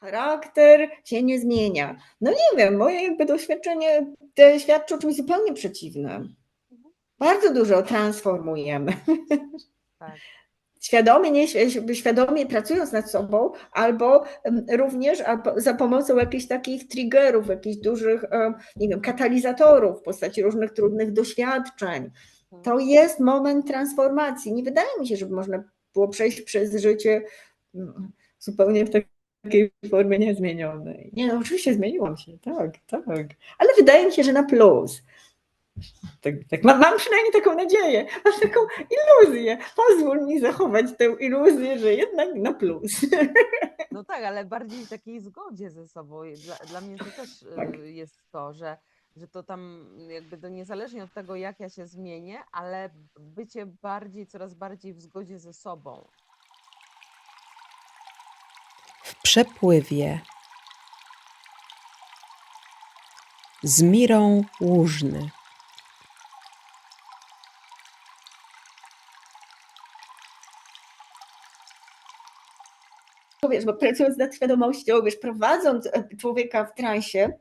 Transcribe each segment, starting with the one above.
charakter się nie zmienia. No nie wiem, moje jakby doświadczenie świadczy o czymś zupełnie przeciwnym. Mhm. Bardzo dużo transformujemy. Tak. Świadomie, świadomie pracując nad sobą, albo również za pomocą jakichś takich triggerów, jakichś dużych, nie wiem, katalizatorów w postaci różnych trudnych doświadczeń. Mhm. To jest moment transformacji. Nie wydaje mi się, żeby można było przejść przez życie zupełnie w takiej formie niezmienionej. Nie, no oczywiście zmieniłam się, tak, tak. Ale wydaje mi się, że na plus. Tak. Mam przynajmniej taką nadzieję, mam taką iluzję. Pozwól mi zachować tę iluzję, że jednak na plus. No tak, ale bardziej w takiej zgodzie ze sobą. Dla mnie to też Tak. jest to, że to tam jakby to niezależnie od tego, jak ja się zmienię, ale bycie coraz bardziej w zgodzie ze sobą. W przepływie z Mirą Łużny. Wiesz, bo pracując nad świadomością, wiesz, prowadząc człowieka w transie,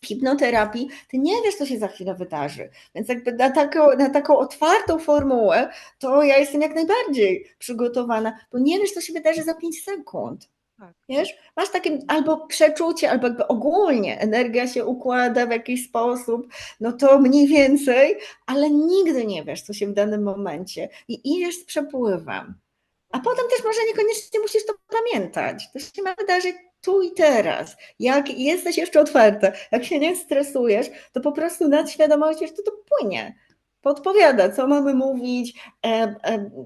w hipnoterapii, ty nie wiesz, co się za chwilę wydarzy. Więc jakby na taką otwartą formułę, to ja jestem jak najbardziej przygotowana, bo nie wiesz, co się wydarzy za 5 sekund. Tak. Wiesz, masz takie albo przeczucie, albo jakby ogólnie energia się układa w jakiś sposób, no to mniej więcej, ale nigdy nie wiesz, co się w danym momencie i idziesz z przepływem. A potem też może niekoniecznie musisz to pamiętać. To się ma wydarzyć tu i teraz. Jak jesteś jeszcze otwarta, jak się nie stresujesz, to po prostu nadświadomość wiesz, to płynie. Podpowiada, co mamy mówić,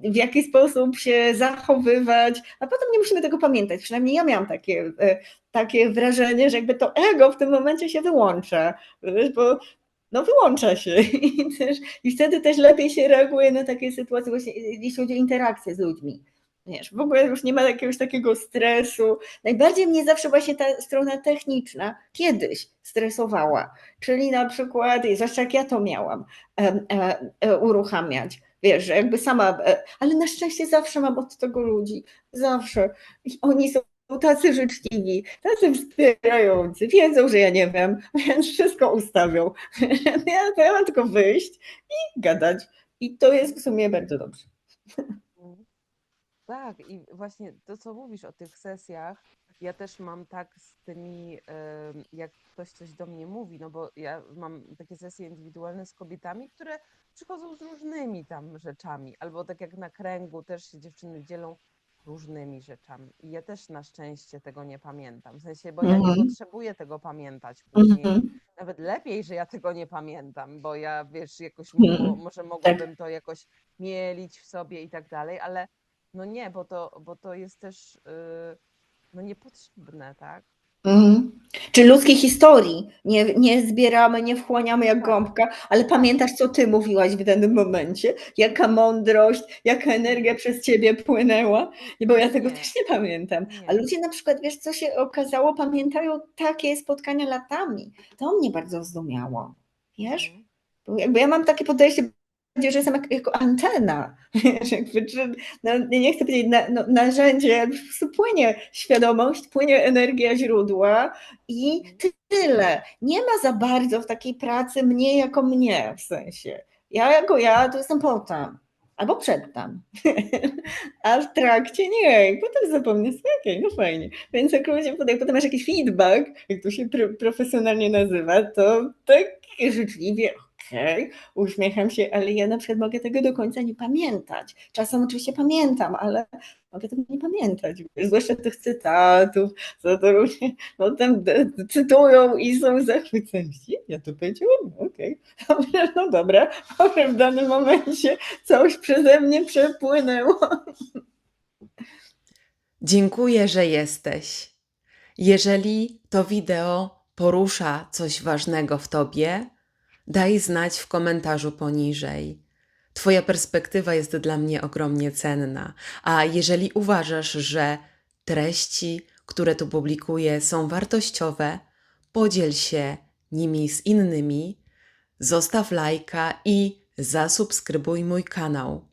w jaki sposób się zachowywać, a potem nie musimy tego pamiętać. Przynajmniej ja miałam takie wrażenie, że jakby to ego w tym momencie się wyłącza, bo no wyłącza się i wtedy też lepiej się reaguje na takie sytuacje, właśnie jeśli chodzi o interakcje z ludźmi. Wiesz, w ogóle już nie ma jakiegoś takiego stresu. Najbardziej mnie zawsze właśnie ta strona techniczna kiedyś stresowała, czyli na przykład, zwłaszcza jak ja to miałam, uruchamiać. Wiesz, że jakby sama, ale na szczęście zawsze mam od tego ludzi, zawsze. I oni są tacy życzliwi, tacy wspierający, wiedzą, że ja nie wiem, więc wszystko ustawią. Ja mam tylko wyjść i gadać. I to jest w sumie bardzo dobrze. Tak, i właśnie to, co mówisz o tych sesjach, ja też mam tak z tymi, jak ktoś coś do mnie mówi, no bo ja mam takie sesje indywidualne z kobietami, które przychodzą z różnymi tam rzeczami, albo tak jak na kręgu też się dziewczyny dzielą różnymi rzeczami. I ja też na szczęście tego nie pamiętam, w sensie, bo ja nie potrzebuję tego pamiętać później. Nawet lepiej, że ja tego nie pamiętam, bo ja, wiesz, jakoś może mogłabym to jakoś mielić w sobie i tak dalej, ale no nie, bo to jest też no niepotrzebne, tak? Czy ludzkiej historii nie zbieramy, nie wchłaniamy jak Tak, gąbka, ale pamiętasz, co ty mówiłaś w danym momencie? Jaka mądrość, jaka energia przez ciebie płynęła? Bo ja tego Nie, też nie pamiętam. A nie. ludzie na przykład, wiesz, co się okazało, pamiętają takie spotkania latami. To mnie bardzo zdumiało. Wiesz? Mhm. Bo jakby ja mam takie podejście, że jestem jako antena. No, nie chcę powiedzieć narzędzie, po prostu płynie świadomość, płynie energia źródła i tyle. Nie ma za bardzo w takiej pracy mnie jako mnie, w sensie. Ja jako ja to jestem potem. Albo przedtem. A w trakcie nie. I potem zapomnę sobie, okej, no fajnie. Więc jak ludzie potem masz jakiś feedback, jak to się profesjonalnie nazywa, to tak życzliwie, okej, uśmiecham się, ale ja na przykład mogę tego do końca nie pamiętać. Czasem oczywiście pamiętam, ale mogę tego nie pamiętać. Zwłaszcza tych cytatów, co to ludzie potem cytują i są zachwyceni. Ja to powiedziałam, okej, no dobra, może w danym momencie coś przeze mnie przepłynęło. Dziękuję, że jesteś. Jeżeli to wideo porusza coś ważnego w tobie, daj znać w komentarzu poniżej. Twoja perspektywa jest dla mnie ogromnie cenna, a jeżeli uważasz, że treści, które tu publikuję, są wartościowe, podziel się nimi z innymi, zostaw lajka i zasubskrybuj mój kanał.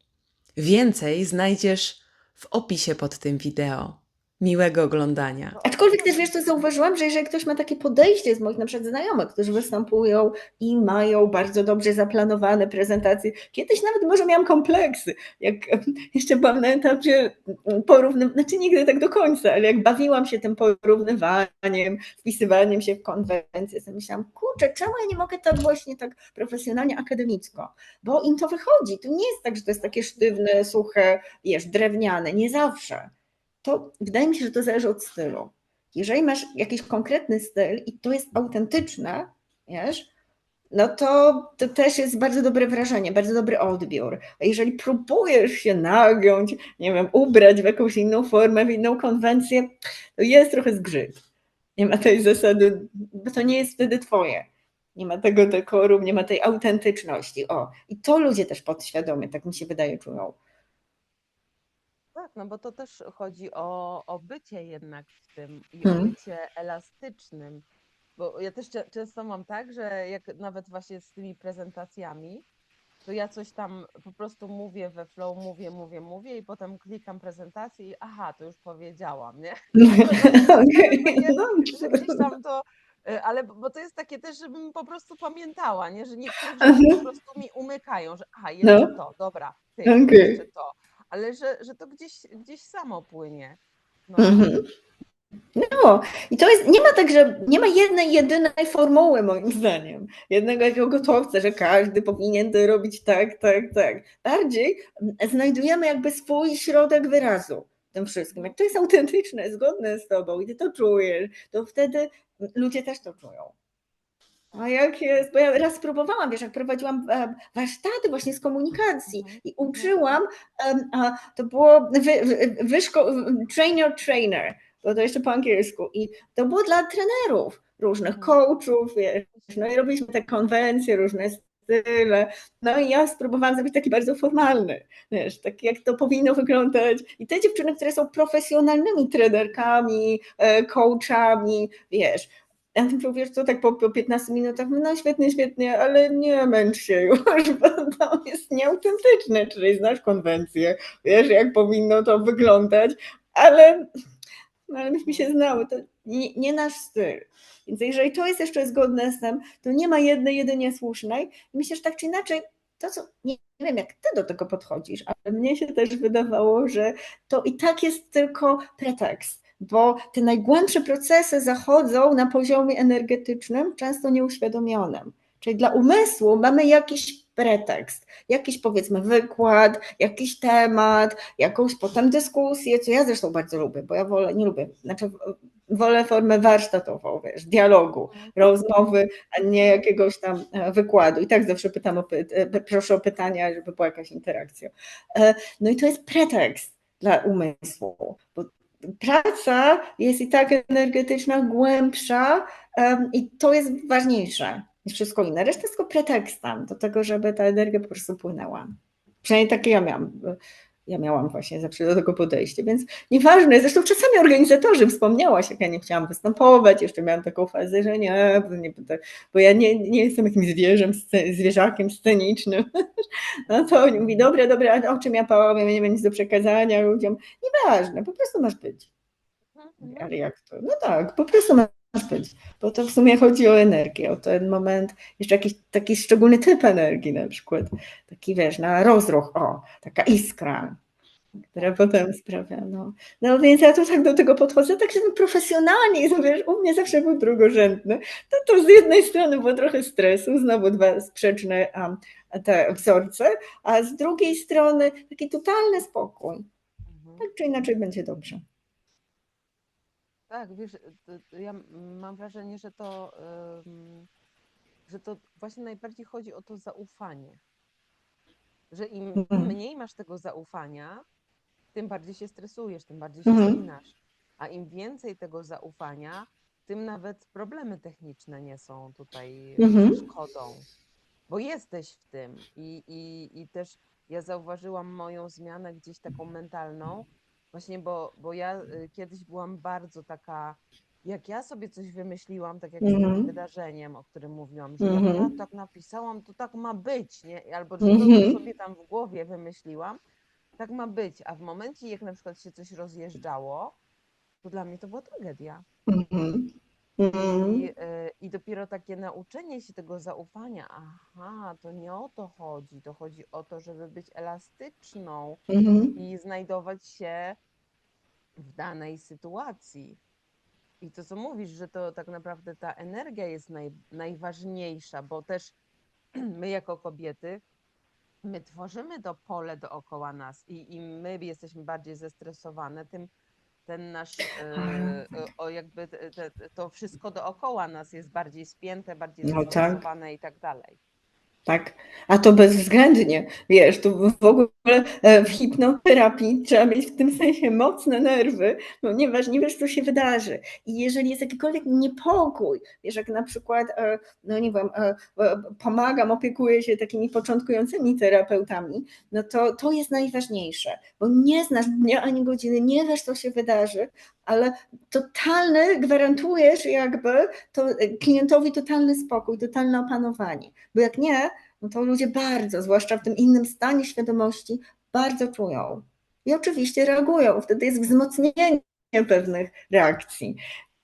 Więcej znajdziesz w opisie pod tym wideo. Miłego oglądania. No, Aczkolwiek też wiesz, co zauważyłam, że jeżeli ktoś ma takie podejście z moich na przykład znajomych, którzy występują i mają bardzo dobrze zaplanowane prezentacje, kiedyś nawet może miałam kompleksy, jak jeszcze byłam na etapie porównywania, znaczy nigdy tak do końca, ale jak bawiłam się tym porównywaniem, wpisywaniem się w konwencje, to myślałam, kurczę, czemu ja nie mogę tak właśnie tak profesjonalnie, akademicko, bo im to wychodzi. To nie jest tak, że to jest takie sztywne, suche, wiesz, drewniane, nie zawsze. To wydaje mi się, że to zależy od stylu. Jeżeli masz jakiś konkretny styl i to jest autentyczne, wiesz, no to też jest bardzo dobre wrażenie, bardzo dobry odbiór. A jeżeli próbujesz się nagiąć, nie wiem, ubrać w jakąś inną formę, w inną konwencję, to jest trochę zgrzyt. Nie ma tej zasady, bo to nie jest wtedy twoje. Nie ma tego dekoru, nie ma tej autentyczności. O, i to ludzie też podświadomie, tak mi się wydaje, czują. tak, no bo to też chodzi o bycie jednak w tym i o Hmm. bycie elastycznym. Bo ja też często mam tak, że jak nawet właśnie z tymi prezentacjami, to ja coś tam po prostu mówię we flow, mówię i potem klikam prezentację i aha, to już powiedziałam, nie? Okej, Że gdzieś tam to, ale bo to jest takie też, żebym po prostu pamiętała, nie? Że niektórych rzeczy Aha. po prostu mi umykają, że aha, jeszcze No, to, dobra, ty, okej. jeszcze to. Ale że to gdzieś samo płynie. No. Mhm. No, i to jest, nie ma tak, że nie ma jednej, jedynej formuły, moim zdaniem, jednego jakiego gotowca, że każdy powinien to robić tak, tak, tak. Bardziej znajdujemy jakby swój środek wyrazu w tym wszystkim. Jak to jest autentyczne, zgodne z tobą i ty to czujesz, to wtedy ludzie też to czują. A jak jest, bo ja raz próbowałam, wiesz, jak prowadziłam warsztaty właśnie z komunikacji i uczyłam, a to było trainer, bo to jeszcze po angielsku i to było dla trenerów różnych, coachów, wiesz, no i robiliśmy te konwencje, różne style, no i ja spróbowałam zrobić taki bardzo formalny, wiesz, taki jak to powinno wyglądać i te dziewczyny, które są profesjonalnymi trenerkami, coachami, wiesz, ja mówię, wiesz co, tak po 15 minutach, no świetnie, świetnie, ale nie męcz się już, bo to jest nieautentyczne, czyli znasz konwencję, wiesz jak powinno to wyglądać, ale myśmy się znały, to nie nasz styl. Więc jeżeli to jest jeszcze zgodne z tym, to nie ma jednej, jedynie słusznej. I myślę, że tak czy inaczej, to co, nie wiem jak ty do tego podchodzisz, ale mnie się też wydawało, że to i tak jest tylko pretekst, bo te najgłębsze procesy zachodzą na poziomie energetycznym, często nieuświadomionym. Czyli dla umysłu mamy jakiś pretekst, jakiś powiedzmy wykład, jakiś temat, jakąś potem dyskusję, co ja zresztą bardzo lubię, bo ja nie lubię, znaczy wolę formę warsztatową, wiesz, dialogu, rozmowy, a nie jakiegoś tam wykładu. I tak zawsze proszę o pytania, żeby była jakaś interakcja. No i to jest pretekst dla umysłu, bo praca jest i tak energetyczna, głębsza i to jest ważniejsze niż wszystko inne. Reszta jest tylko pretekstem do tego, żeby ta energia po prostu płynęła. Przynajmniej takie ja miałam. Ja miałam właśnie zawsze do tego podejście, więc nieważne. Zresztą czasami organizatorzy, wspomniałaś, jak ja nie chciałam występować, jeszcze miałam taką fazę, że nie bo ja nie jestem jakimś zwierzakiem scenicznym. No to oni mówi, dobra, o czym ja powiem, ja nie mam nic do przekazania ludziom. Nieważne, po prostu masz być. Ale jak to? No tak, po prostu masz być, bo to w sumie chodzi o energię, o ten moment, jeszcze jakiś taki szczególny typ energii na przykład, taki wiesz, na rozruch, o, taka iskra, która potem sprawia, no więc ja to tak do tego podchodzę, tak żeby profesjonalnie, i wiesz, u mnie zawsze był drugorzędny, to z jednej strony było trochę stresu, znowu dwa sprzeczne te wzorce, a z drugiej strony taki totalny spokój, tak czy inaczej będzie dobrze. Tak, wiesz, ja mam wrażenie, że to właśnie najbardziej chodzi o to zaufanie. Że im mniej masz tego zaufania, tym bardziej się stresujesz, tym bardziej się spinasz. A im więcej tego zaufania, tym nawet problemy techniczne nie są tutaj przeszkodą. Bo jesteś w tym. I też ja zauważyłam moją zmianę gdzieś taką mentalną, właśnie bo ja kiedyś byłam bardzo taka, jak ja sobie coś wymyśliłam, tak jak z tym wydarzeniem, o którym mówiłam, że jak ja tak napisałam, to tak ma być, nie? Albo że to, co sobie tam w głowie wymyśliłam, tak ma być. A w momencie, jak na przykład się coś rozjeżdżało, to dla mnie to była tragedia. Mhm. I dopiero takie nauczenie się tego zaufania, aha, to nie o to chodzi, to chodzi o to, żeby być elastyczną Mhm. i znajdować się w danej sytuacji. I to, co mówisz, że to tak naprawdę ta energia jest najważniejsza, bo też my jako kobiety, my tworzymy to pole dookoła nas i im my jesteśmy bardziej zestresowane, tym ten nasz, jakby to wszystko dookoła nas jest bardziej spięte, bardziej No tak. zestresowane i tak dalej. Tak, a to bezwzględnie, wiesz, tu w ogóle w hipnoterapii trzeba mieć w tym sensie mocne nerwy, ponieważ nie wiesz, co się wydarzy. I jeżeli jest jakikolwiek niepokój, wiesz, jak na przykład, no nie wiem, pomagam, opiekuję się takimi początkującymi terapeutami, no to jest najważniejsze, bo nie znasz dnia ani godziny, nie wiesz, co się wydarzy, ale gwarantujesz jakby to klientowi totalny spokój, totalne opanowanie, bo jak nie, no to ludzie bardzo, zwłaszcza w tym innym stanie świadomości, bardzo czują. I oczywiście reagują. Wtedy jest wzmocnienie pewnych reakcji.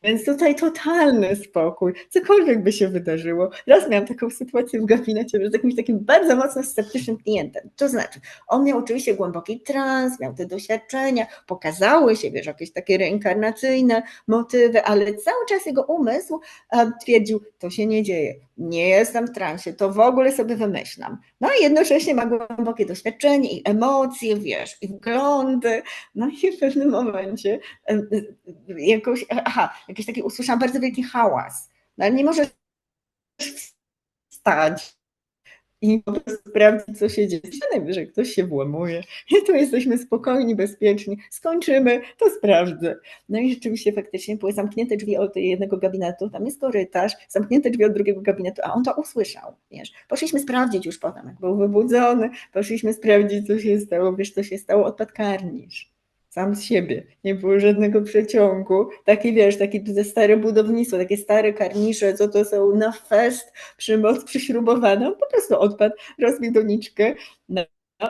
Więc tutaj totalny spokój, cokolwiek by się wydarzyło. Raz miałam taką sytuację w gabinecie z jakimś takim bardzo mocno sceptycznym klientem. To znaczy, on miał oczywiście głęboki trans, miał te doświadczenia, pokazały się, wiesz, jakieś takie reinkarnacyjne motywy, ale cały czas jego umysł twierdził, to się nie dzieje, nie jestem w transie, to w ogóle sobie wymyślam. No i jednocześnie ma głębokie doświadczenie i emocje, wiesz, i wglądy. No i w pewnym momencie jakiś taki usłyszałam bardzo wielki hałas, no ale nie możesz wstać i po prostu sprawdzić, co się dzieje. Najwyżej ktoś się włamuje i tu jesteśmy spokojni, bezpieczni, skończymy, to sprawdzę. No i rzeczywiście faktycznie były zamknięte drzwi od jednego gabinetu, tam jest korytarz, zamknięte drzwi od drugiego gabinetu, a on to usłyszał, wiesz. Poszliśmy sprawdzić już potem, jak był wybudzony, poszliśmy sprawdzić, co się stało, wiesz, co się stało, odpadł karnisz. Sam z siebie, nie było żadnego przeciągu, taki wiesz, takie stare budownictwo, takie stare karnisze, co to są na fest, przymoc przyśrubowana, on po prostu odpadł, rozbił doniczkę, no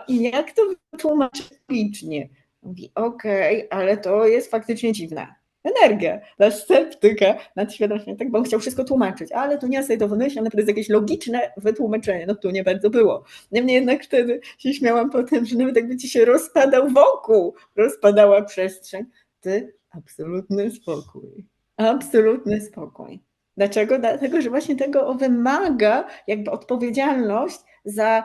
i jak to wytłumaczyć licznie? Mówi, okej, ale to jest faktycznie dziwne. Energia, dla sceptyka nadświadomie, tak, bo on chciał wszystko tłumaczyć, ale tu nie sobie to wymyślam, to jest jakieś logiczne wytłumaczenie, no tu nie bardzo było. Niemniej jednak wtedy się śmiałam potem, że nawet jakby ci się rozpadał wokół, rozpadała przestrzeń, ty absolutny spokój, absolutny spokój. Dlaczego? Dlatego, że właśnie tego wymaga jakby odpowiedzialność za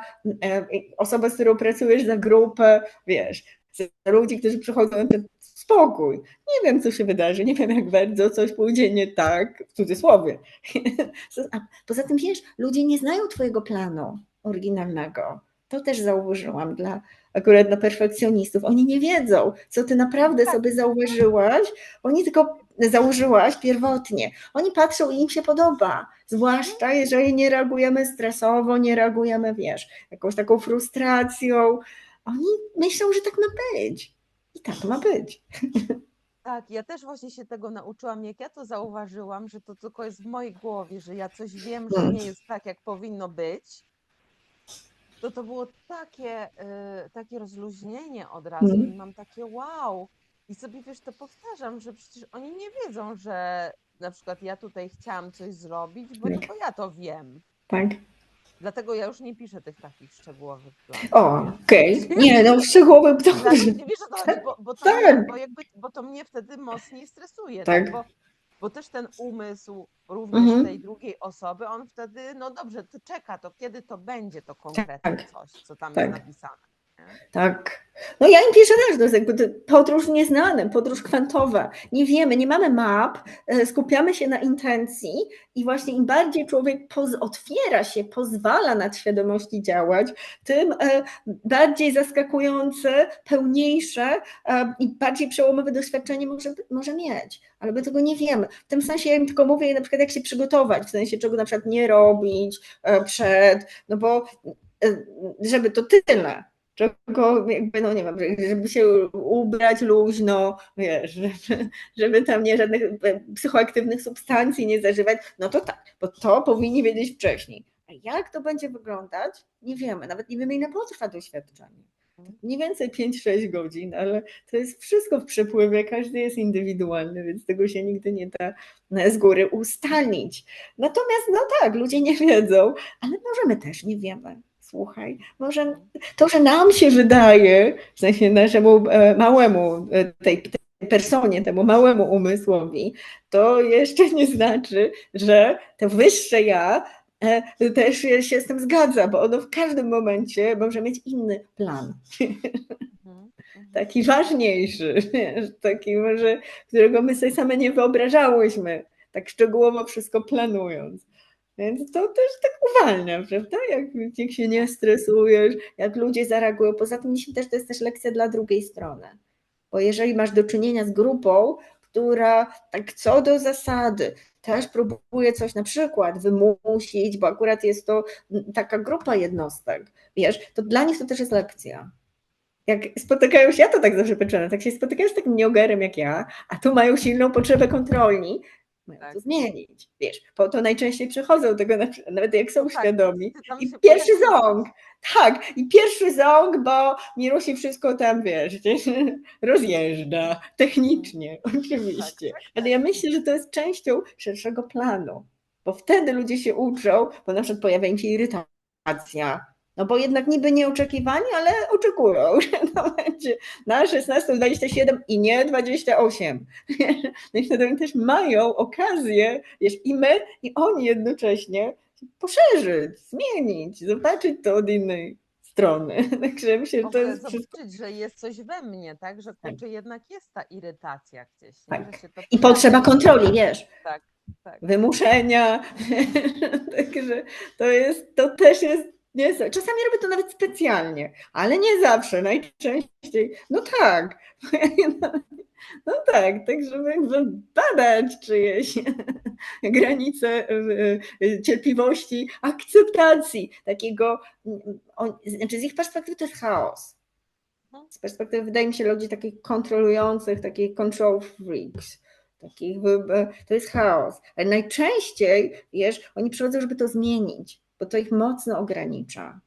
osobę, z którą pracujesz, za grupę, wiesz, za ludzi, którzy przychodzą na ten spokój. Nie wiem, co się wydarzy, nie wiem, jak bardzo coś pójdzie nie tak, w cudzysłowie. A poza tym, wiesz, ludzie nie znają twojego planu oryginalnego. To też zauważyłam akurat dla perfekcjonistów. Oni nie wiedzą, co ty naprawdę sobie założyłaś. Oni tylko założyłaś pierwotnie. Oni patrzą i im się podoba. Zwłaszcza jeżeli nie reagujemy stresowo, nie reagujemy, wiesz, jakąś taką frustracją. Oni myślą, że tak ma być. I tak ma być. Tak, ja też właśnie się tego nauczyłam, jak ja to zauważyłam, że to tylko jest w mojej głowie, że ja coś wiem, że nie jest tak, jak powinno być, to było takie rozluźnienie od razu i mam takie wow. I sobie, wiesz, to powtarzam, że przecież oni nie wiedzą, że na przykład ja tutaj chciałam coś zrobić, bo tylko ja to wiem. Tak. Dlatego ja już nie piszę tych takich szczegółowych planów. O, okej. Nie, no szczegółowych dobrze. Wiesz o to chodzi, bo to mnie wtedy mocniej stresuje, Tak. Bo też ten umysł również tej drugiej osoby, on wtedy, no dobrze, to czeka, to kiedy to będzie to konkretne coś, co tam jest napisane. Nie? Tak. No ja im piszę też, to jest jakby podróż w nieznanym, podróż kwantowa. Nie wiemy, nie mamy map, skupiamy się na intencji i właśnie im bardziej człowiek otwiera się, pozwala nadświadomości działać, tym bardziej zaskakujące, pełniejsze i bardziej przełomowe doświadczenie może mieć. Ale my tego nie wiemy. W tym sensie ja im tylko mówię na przykład jak się przygotować, w sensie czego na przykład nie robić no bo żeby to tyle. Czego jakby, no nie wiem, żeby się ubrać luźno, wiesz, żeby tam nie żadnych psychoaktywnych substancji nie zażywać, no to tak, bo to powinni wiedzieć wcześniej. A jak to będzie wyglądać? Nie wiemy, nawet nie wiemy, ile potrwa doświadczenie. mniej więcej 5-6 godzin, ale to jest wszystko w przepływie, każdy jest indywidualny, więc tego się nigdy nie da z góry ustalić. Natomiast no tak, ludzie nie wiedzą, ale może my też nie wiemy. Słuchaj, może to, że nam się wydaje, w sensie naszemu małemu, tej personie, temu małemu umysłowi, to jeszcze nie znaczy, że to wyższe ja też się z tym zgadza, bo ono w każdym momencie może mieć inny plan. Taki ważniejszy, taki może, którego my sobie same nie wyobrażałyśmy, tak szczegółowo wszystko planując. Więc to też tak uwalnia, prawda? Jak się nie stresujesz, jak ludzie zareagują. Poza tym myślę też, to jest też lekcja dla drugiej strony. Bo jeżeli masz do czynienia z grupą, która tak co do zasady też próbuje coś na przykład wymusić, bo akurat jest to taka grupa jednostek, wiesz, to dla nich to też jest lekcja. Jak spotykają się, ja to tak zawsze patrzę, tak się spotykają z takim nieogarem jak ja, a tu mają silną potrzebę kontroli, mają to zmienić, wiesz, po to najczęściej przychodzą tego, nawet jak są świadomi. I pierwszy ząg, tak, i pierwszy ząg, bo Mirusi wszystko tam, wiesz, rozjeżdża, technicznie, oczywiście, ale ja myślę, że to jest częścią szerszego planu, bo wtedy ludzie się uczą, bo na przykład pojawia im się irytacja, no bo jednak niby nieoczekiwani, ale oczekują, że to będzie na 16:27 i nie 28. No i wtedy oni też mają okazję, wiesz, i my, i oni jednocześnie poszerzyć, zmienić, zobaczyć to od innej strony. Także myślę, że to jest zobaczyć, że jest coś we mnie, tak? Że kurczę, jednak jest ta irytacja gdzieś. Tak. Nie? Że się to I potrzeba kontroli, wiesz. Tak. Wymuszenia. Także to też jest. Nie, czasami robię to nawet specjalnie, ale nie zawsze, najczęściej. No tak, no tak, tak żeby badać czyjeś granice cierpliwości, akceptacji takiego, znaczy z ich perspektywy to jest chaos. Z perspektywy, wydaje mi się, ludzi takich kontrolujących, takich control freaks, to jest chaos. Ale najczęściej, wiesz, oni przychodzą, żeby to zmienić, bo to ich mocno ogranicza.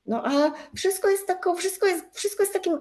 No a wszystko jest takim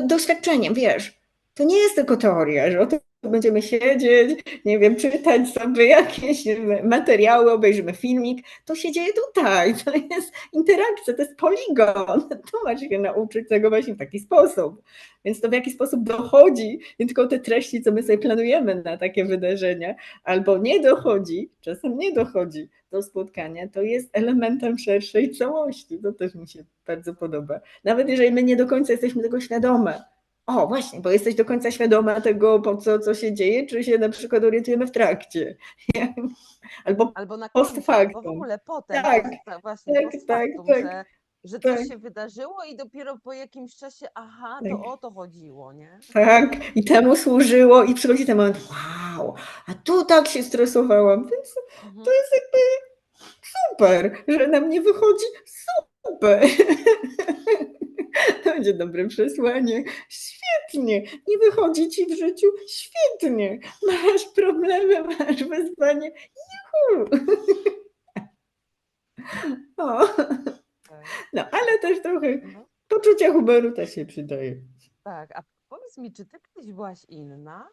doświadczeniem, wiesz. To nie jest tylko teoria, że oto będziemy siedzieć, nie wiem, czytać sobie jakieś materiały, obejrzymy filmik. To się dzieje tutaj, to jest interakcja, to jest poligon. Tu masz się nauczyć tego właśnie w taki sposób. Więc to w jaki sposób dochodzi, nie tylko te treści, co my sobie planujemy na takie wydarzenia, albo nie dochodzi, czasem nie dochodzi do spotkania, to jest elementem szerszej całości. To też mi się bardzo podoba. Nawet jeżeli my nie do końca jesteśmy tego świadome. O, właśnie, bo jesteś do końca świadoma tego, po co się dzieje, czy się na przykład orientujemy w trakcie. Albo na post factum. Albo w ogóle potem, właśnie post factum, że coś się wydarzyło i dopiero po jakimś czasie, to o to chodziło, nie? Tak, i temu służyło i przychodzi ten moment, wow, a tu tak się stresowałam, więc to jest jakby super, że nam nie wychodzi, super. To będzie dobre przesłanie. Świetnie, nie wychodzi ci w życiu, świetnie. Masz problemy, masz wyzwanie, juhu. No, ale też trochę poczucia humoru też się przydaje. Tak, a powiedz mi, czy ty kiedyś byłaś inna?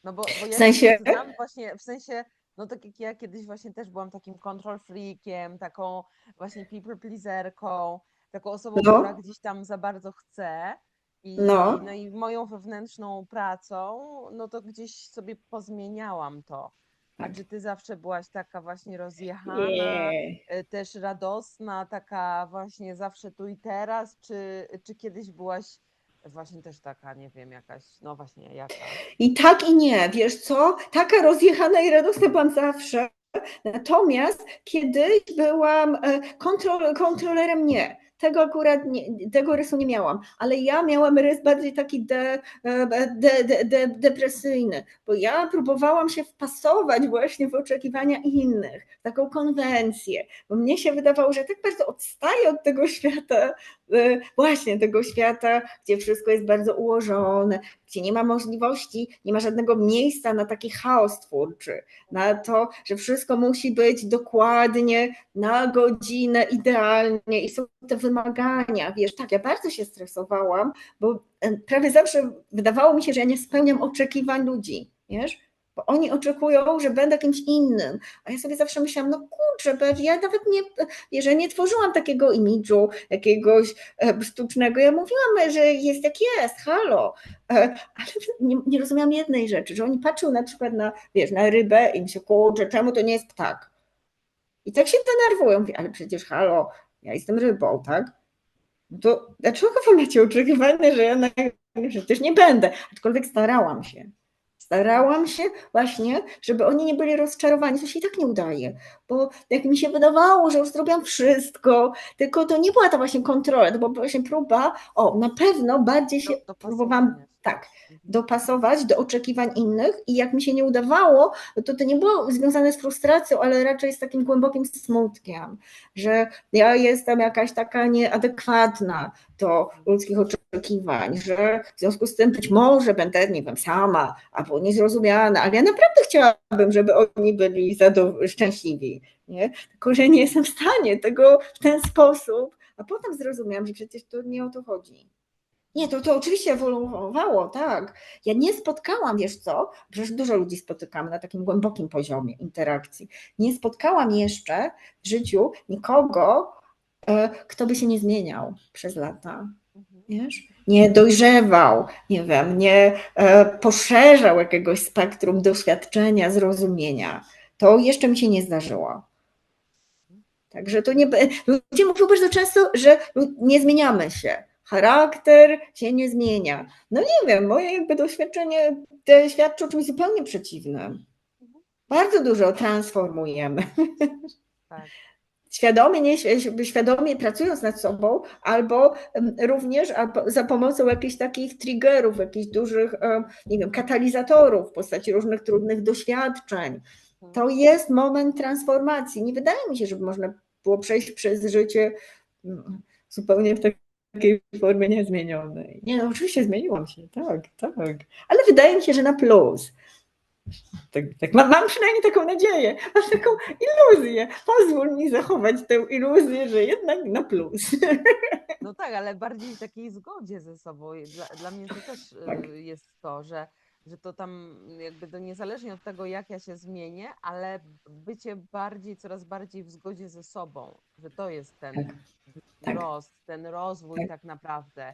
No bo ja w sensie? Znam właśnie, w sensie, no tak jak ja kiedyś właśnie też byłam takim control freakiem, taką właśnie people pleaserką, taką osobą, która gdzieś tam za bardzo chce i moją wewnętrzną pracą, no to gdzieś sobie pozmieniałam to. A czy ty zawsze byłaś taka właśnie rozjechana, też radosna, taka właśnie zawsze tu i teraz, czy kiedyś byłaś właśnie też taka, nie wiem, jakaś, no właśnie jaka? I tak i nie, wiesz co, taka rozjechana i radosna byłam zawsze, natomiast kiedyś byłam kontrolerem nie. Tego akurat nie, tego rysu nie miałam, ale ja miałam rys bardziej taki depresyjny, bo ja próbowałam się wpasować właśnie w oczekiwania innych, taką konwencję, bo mnie się wydawało, że tak bardzo odstaję od tego świata, właśnie tego świata, gdzie wszystko jest bardzo ułożone, gdzie nie ma możliwości, nie ma żadnego miejsca na taki chaos twórczy, na to, że wszystko musi być dokładnie na godzinę, idealnie i są te wymagania. Wiesz, tak, ja bardzo się stresowałam, bo prawie zawsze wydawało mi się, że ja nie spełniam oczekiwań ludzi, wiesz? Bo oni oczekują, że będę kimś innym, a ja sobie zawsze myślałam, no kurczę, ja nawet nie, wiesz, ja nie tworzyłam takiego imidżu, jakiegoś sztucznego, ja mówiłam, że jest jak jest, halo, ale nie rozumiałam jednej rzeczy, że oni patrzą na przykład na, wiesz, na rybę i myślą, kurczę, czemu to nie jest ptak? I tak się denerwują, mówię, ale przecież halo, ja jestem rybą, tak? No to dlaczego wy macie oczekiwania, że ja przecież nie będę, aczkolwiek starałam się. Starałam się właśnie, żeby oni nie byli rozczarowani, to się i tak nie udaje, bo jak mi się wydawało, że już zrobiłam wszystko, tylko to nie była ta właśnie kontrola, to była właśnie próba, na pewno bardziej się próbowałam tak, dopasować do oczekiwań innych i jak mi się nie udawało, to nie było związane z frustracją, ale raczej z takim głębokim smutkiem, że ja jestem jakaś taka nieadekwatna do ludzkich oczekiwań, że w związku z tym być może będę, nie wiem, sama albo niezrozumiana, ale ja naprawdę chciałabym, żeby oni byli szczęśliwi, nie? Tylko że nie jestem w stanie tego w ten sposób, a potem zrozumiałam, że przecież to nie o to chodzi. Nie, to oczywiście ewoluowało, tak. Ja nie spotkałam, wiesz co, przecież dużo ludzi spotykam na takim głębokim poziomie interakcji. Nie spotkałam jeszcze w życiu nikogo, kto by się nie zmieniał przez lata. Wiesz? Nie dojrzewał, nie wiem, nie poszerzał jakiegoś spektrum doświadczenia, zrozumienia. To jeszcze mi się nie zdarzyło. Także to nie. Ludzie mówią bardzo często, że nie zmieniamy się. Charakter się nie zmienia. No nie wiem, moje jakby doświadczenie świadczy o czymś zupełnie przeciwnym. Bardzo dużo transformujemy. Tak. Świadomie pracując nad sobą, albo również za pomocą jakichś takich triggerów, jakichś dużych, nie wiem, katalizatorów w postaci różnych trudnych doświadczeń. To jest moment transformacji. Nie wydaje mi się, żeby można było przejść przez życie zupełnie w takiej formie niezmienionej. Nie, no oczywiście zmieniłam się, tak. Ale wydaje mi się, że na plus. Tak. Mam przynajmniej taką nadzieję, mam taką iluzję. Pozwól mi zachować tę iluzję, że jednak na plus. No tak, ale bardziej w takiej zgodzie ze sobą. Dla mnie to też Tak. jest to, że to tam jakby to niezależnie od tego, jak ja się zmienię, ale bycie coraz bardziej w zgodzie ze sobą, że to jest ten wzrost, ten rozwój tak naprawdę.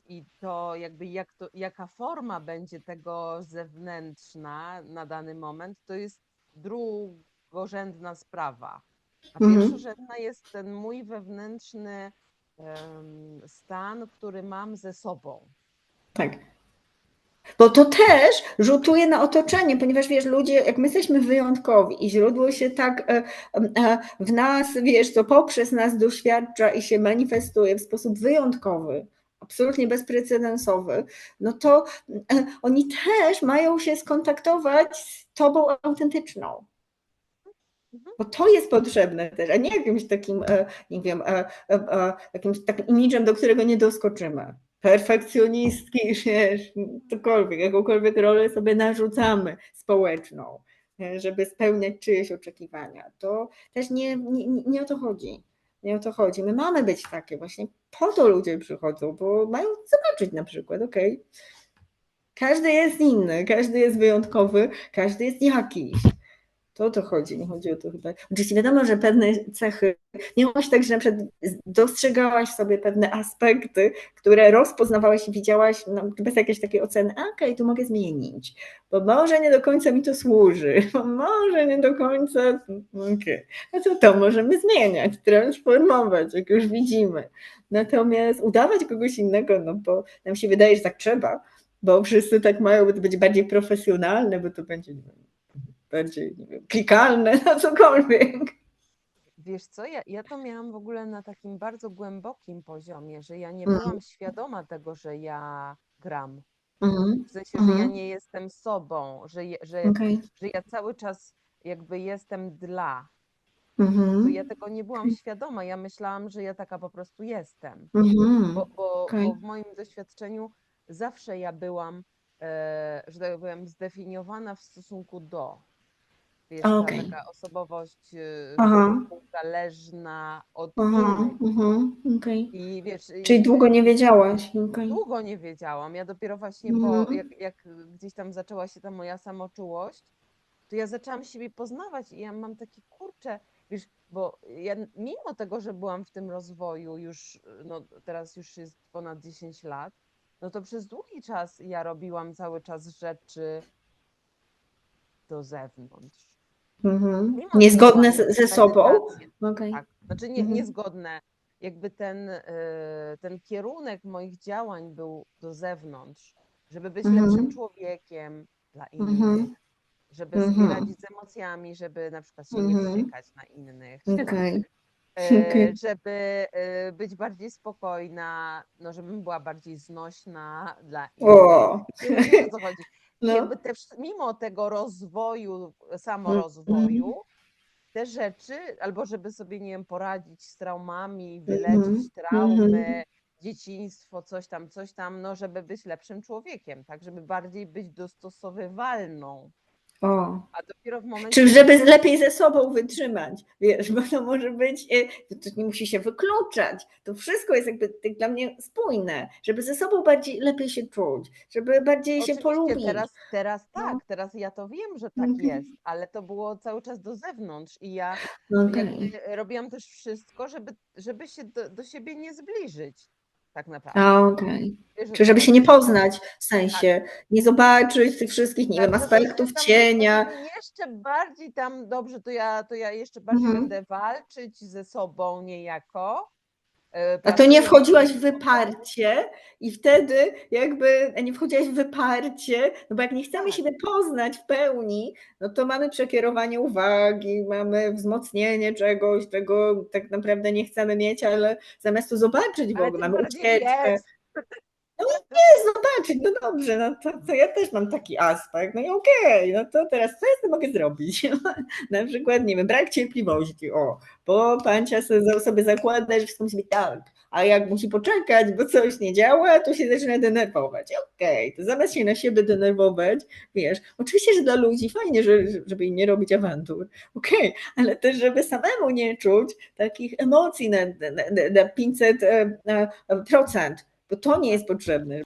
I to jakby jaka forma będzie tego zewnętrzna na dany moment, to jest drugorzędna sprawa. A pierwszorzędna jest ten mój wewnętrzny stan, który mam ze sobą. Tak. Bo to też rzutuje na otoczenie, ponieważ wiesz, ludzie, jak my jesteśmy wyjątkowi i źródło się tak w nas, wiesz, co poprzez nas doświadcza i się manifestuje w sposób wyjątkowy, absolutnie bezprecedensowy, no to oni też mają się skontaktować z tobą autentyczną. Bo to jest potrzebne też, a nie jakimś takim, nie wiem, jakimś takim imidżem, do którego nie doskoczymy. Perfekcjonistki, wiesz, cokolwiek, jakąkolwiek rolę sobie narzucamy społeczną, żeby spełniać czyjeś oczekiwania. To też nie o to chodzi. Nie o to chodzi. My mamy być takie właśnie, po to ludzie przychodzą, bo mają zobaczyć na przykład, okej, każdy jest inny, każdy jest wyjątkowy, każdy jest jakiś. To o to chodzi, nie chodzi o to chyba. Oczywiście wiadomo, że pewne cechy, nie masz tak, że na przykład dostrzegałaś w sobie pewne aspekty, które rozpoznawałaś i widziałaś bez jakiejś takiej oceny, okej, tu mogę zmienić, bo może nie do końca mi to służy, bo może nie do końca, okej. No to możemy zmieniać, transformować, jak już widzimy. Natomiast udawać kogoś innego, no bo nam się wydaje, że tak trzeba, bo wszyscy tak mają, by to być bardziej profesjonalne, bo to będzie, nie wiem, bardziej, nie wiem, klikalne, na cokolwiek. Wiesz co, ja to miałam w ogóle na takim bardzo głębokim poziomie, że ja nie byłam świadoma tego, że ja gram. W sensie, że ja nie jestem sobą, że ja cały czas jakby jestem dla. to ja Mhm. tego nie byłam świadoma. Ja myślałam, że ja taka po prostu jestem. Mhm. Bo Okej. w moim doświadczeniu zawsze ja byłam, że tak powiem, zdefiniowana w stosunku do. Wiesz, ta Okej. taka osobowość Aha. uzależna od Aha. innych. Mhm. Okej. I wiesz, Czyli długo nie wiedziałaś. Okej. długo nie wiedziałam. Ja dopiero właśnie Mhm. jak gdzieś tam zaczęła się ta moja samoczułość, to ja zaczęłam siebie poznawać i ja mam takie kurcze, wiesz, bo ja mimo tego, że byłam w tym rozwoju już, no teraz już jest ponad 10 lat, no to przez długi czas ja robiłam cały czas rzeczy do zewnątrz. Mhm. Mimo tego, że Niezgodne mam jakąś ze sobą? medytację, Okej. tak, znaczy Mhm. niezgodne, jakby ten kierunek moich działań był do zewnątrz, żeby być lepszym Mhm. człowiekiem dla innych, Mhm. żeby sobie Mhm. radzić z emocjami, żeby na przykład się nie Mhm. wściekać na innych, Okej. Okej. żeby być bardziej spokojna, no żebym była bardziej znośna dla innych. O! Wiesz o co chodzi. I No. jakby mimo tego rozwoju, Mhm. samorozwoju, te rzeczy, albo żeby sobie, nie wiem, poradzić z traumami, Mhm. wyleczyć Mhm. traumy, dzieciństwo, coś tam, no żeby być lepszym człowiekiem, tak, żeby bardziej być dostosowywalną. O! A dopiero w momencie, Czy kiedy żeby lepiej ze sobą wytrzymać, wiesz, bo to może być, to nie musi się wykluczać. To wszystko jest jakby tak dla mnie spójne, żeby ze sobą bardziej lepiej się czuć, żeby bardziej się oczywiście polubić. teraz No. tak, teraz ja to wiem, że tak Okej. jest, ale to było cały czas do zewnątrz i ja jakby Okej. robiłam też wszystko, żeby się do siebie nie zbliżyć, tak A, naprawdę. okej. Wiesz, o Czy co żeby się chodzi? nie poznać, w Tak, sensie nie zobaczyć tych wszystkich, nie wiem, tak, aspektów cienia. żebym jeszcze bardziej tam, dobrze, to ja jeszcze bardziej Mhm. będę walczyć ze sobą niejako, A to nie pracując wchodziłaś nad w sobą. wyparcie i wtedy jakby nie wchodziłaś w wyparcie, no bo jak nie chcemy Tak, siebie poznać w pełni, no to mamy przekierowanie uwagi, mamy wzmocnienie czegoś, czego tak naprawdę nie chcemy mieć, ale zamiast to zobaczyć w ale ogóle, tym mamy bardziej ucieczkę. jest. No nie, zobaczyć, no dobrze, no to ja też mam taki aspekt, no i okej, no to teraz co ja z tym mogę zrobić? Na przykład, nie wiem, brak cierpliwości, o, bo pancia sobie zakłada, że wszystko musi być tak, a jak musi poczekać, bo coś nie działa, to się zaczyna denerwować. Okej, to zamiast się na siebie denerwować, wiesz, oczywiście, że dla ludzi fajnie, żeby im nie robić awantur, okej, ale też, żeby samemu nie czuć takich emocji na 500%, bo to nie Tak. jest potrzebne.